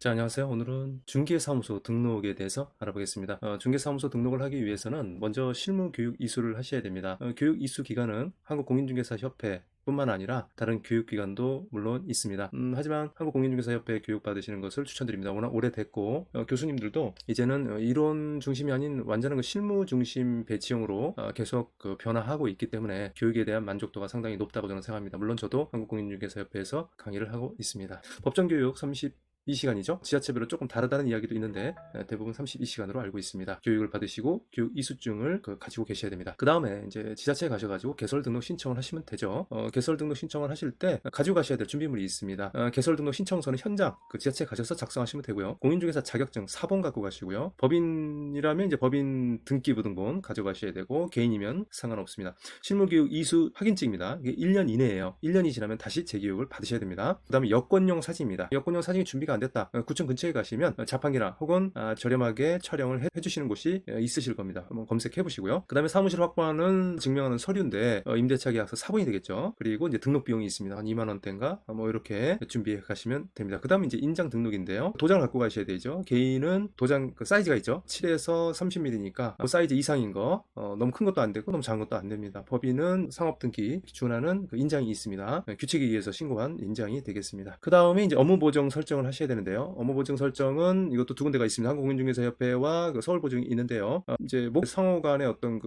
자, 안녕하세요. 오늘은 중개사무소 등록에 대해서 알아보겠습니다. 중개사무소 등록을 하기 위해서는 먼저 실무 교육 이수를 하셔야 됩니다. 교육 이수 기관은 한국공인중개사협회 뿐만 아니라 다른 교육기관도 물론 있습니다. 하지만 한국공인중개사협회 교육받으시는 것을 추천드립니다. 워낙 오래됐고 교수님들도 이제는 이론 중심이 아닌 완전한 실무 중심 배치형으로 계속 변화하고 있기 때문에 교육에 대한 만족도가 상당히 높다고 저는 생각합니다. 물론 저도 한국공인중개사협회에서 강의를 하고 있습니다. 법정교육 32시간이죠. 지자체별로 조금 다르다는 이야기도 있는데 대부분 32시간으로 알고 있습니다. 교육을 받으시고 교육 이수증을 가지고 계셔야 됩니다. 그 다음에 이제 지자체에 가셔가지고 개설 등록 신청을 하시면 되죠. 개설 등록 신청을 하실 때 가지고 가셔야 될 준비물이 있습니다. 개설 등록 신청서는 현장 지자체에 가셔서 작성하시면 되고요. 공인중개사 자격증 사본 갖고 가시고요. 법인이라면 이제 법인 등기부등본 가져가셔야 되고 개인이면 상관없습니다. 실무교육 이수 확인증입니다. 이게 1년 이내예요. 1년이 지나면 다시 재교육을 받으셔야 됩니다. 그 다음에 여권용 사진입니다. 여권용 사진이 준비가 안 됐다. 구청 근처에 가시면 자판기나 혹은 저렴하게 촬영을 해주시는 곳이 있으실 겁니다. 한번 검색해 보시고요. 그 다음에 사무실 확보하는 증명하는 서류인데 임대차 계약서 사본이 되겠죠. 그리고 이제 등록 비용이 있습니다. 한 2만 원대인가 뭐 이렇게 준비해 가시면 됩니다. 그 다음에 이제 인장 등록인데요. 도장을 갖고 가셔야 되죠. 개인은 도장 사이즈가 있죠. 7에서 30mm니까 그 사이즈 이상인 거 너무 큰 것도 안 되고 너무 작은 것도 안 됩니다. 법인은 상업등기 준하는 인장이 있습니다. 규칙에 의해서 신고한 인장이 되겠습니다. 그 다음에 이제 업무 보정 설정을 하셔야 되는데요. 업무 보증 설정은 이것도 두 군데가 있습니다. 한국공인중개사협회와 서울 보증이 있는데요. 이제 상호 간의 어떤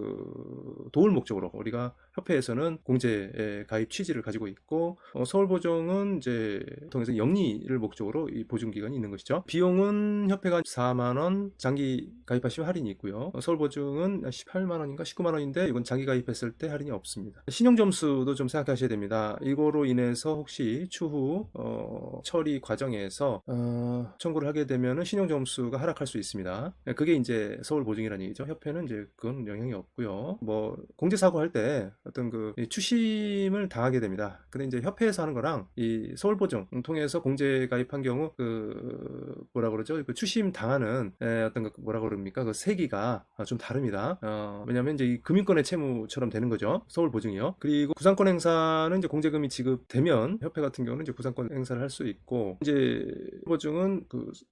도울 목적으로 우리가 협회에서는 공제 가입 취지를 가지고 있고 서울 보증은 이제 통해서 영리를 목적으로 이 보증 기간이 있는 것이죠. 비용은 협회가 4만 원, 장기 가입하시면 할인이 있고요. 서울 보증은 18만 원인가 19만 원인데 이건 장기 가입했을 때 할인이 없습니다. 신용 점수도 좀 생각하셔야 됩니다. 이거로 인해서 혹시 추후 처리 과정에서 청구를 하게 되면 신용 점수가 하락할 수 있습니다. 그게 이제 서울 보증이라는 얘기죠. 협회는 이제 그건 영향이 없고요. 뭐 공제 사고 할 때 어떤 추심을 당하게 됩니다. 근데 이제 협회에서 하는 거랑 이 서울 보증 통해서 공제 가입한 경우 뭐라 그러죠? 추심 당하는 어떤 뭐라 그럽니까? 그 세기가 좀 다릅니다. 왜냐하면 이제 이 금융권의 채무처럼 되는 거죠. 서울 보증이요. 그리고 구상권 행사는 이제 공제금이 지급되면 협회 같은 경우는 이제 구상권 행사를 할 수 있고 이제 보증은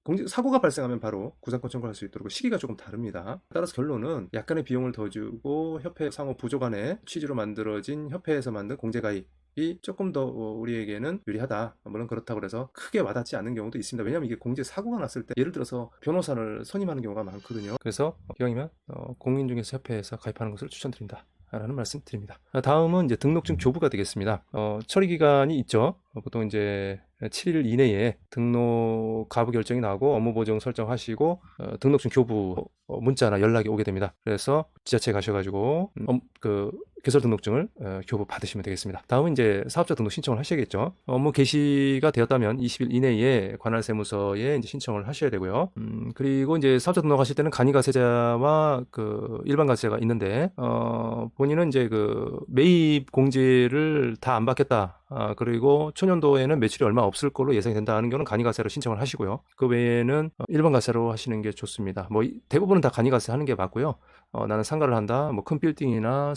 공제 사고가 발생하면 바로 구상권 청구할 수 있도록 시기가 조금 다릅니다. 따라서 결론은 약간의 비용을 더 주고 협회 상호 부조 간의 취지로 만들어진 협회에서 만든 공제 가입이 조금 더 우리에게는 유리하다. 물론 그렇다고 해서 크게 와닿지 않는 경우도 있습니다. 왜냐하면 이게 공제 사고가 났을 때 예를 들어서 변호사를 선임하는 경우가 많거든요. 그래서 기왕이면 공인중개사 협회에서 가입하는 것을 추천드린다 라는 말씀 드립니다. 다음은 이제 등록증 교부가 되겠습니다. 처리 기간이 있죠. 보통 이제 7일 이내에 등록 가부 결정이 나고 업무 보정 설정하시고 등록증 교부 문자나 연락이 오게 됩니다. 그래서 지자체에 가셔가지고 개설 등록증을 교부 받으시면 되겠습니다. 다음은 이제 사업자 등록 신청을 하셔야겠죠. 업무 개시가 되었다면 20일 이내에 관할 세무서에 이제 신청을 하셔야 되고요. 그리고 이제 사업자 등록하실 때는 간이가세자와 일반 가세자가 있는데 본인은 이제 매입 공제를 다 안 받겠다. 그리고 초년도에는 매출이 얼마 없을 걸로 예상이 된다 하는 경우는 간이가세로 신청을 하시고요. 그 외에는 일반 가세로 하시는 게 좋습니다. 뭐 대부분은 다 간이가세 하는 게 맞고요. 나는 상가를 한다. 뭐 큰 빌딩이나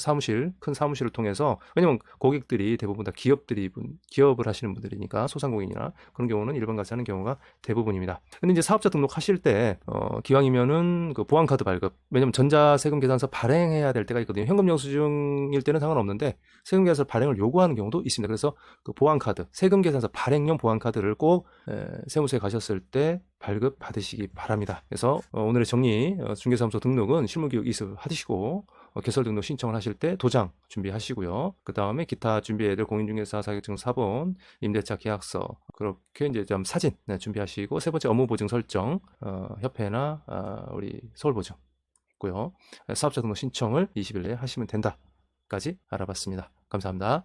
큰 사무실을 통해서 왜냐면 고객들이 대부분 다 기업을 하시는 분들이니까 소상공인이나 그런 경우는 일반 가세 하는 경우가 대부분입니다. 근데 이제 사업자 등록하실 때 기왕이면은 보안카드 발급 왜냐면 전자세금 계산서 발행해야 될 때가 있거든요. 현금 영수증일 때는 상관없는데 세금 계산서 발행을 요구하는 경우도 있습니다. 그래서 보안카드, 세금 계산서 발행용 보안카드를 꼭 세무서에 가셨을 때 발급 받으시기 바랍니다. 그래서 오늘의 정리, 중개사무소 등록은 실무교육 이수 하시고 개설 등록 신청을 하실 때 도장 준비하시고요. 그 다음에 기타 준비해야 될 공인중개사 자격증 사본, 임대차 계약서 그렇게 이제 좀 사진 준비하시고 세 번째 업무 보증 설정, 협회나 우리 서울 보증 있고요. 사업자 등록 신청을 20일 내에 하시면 된다까지 알아봤습니다. 감사합니다.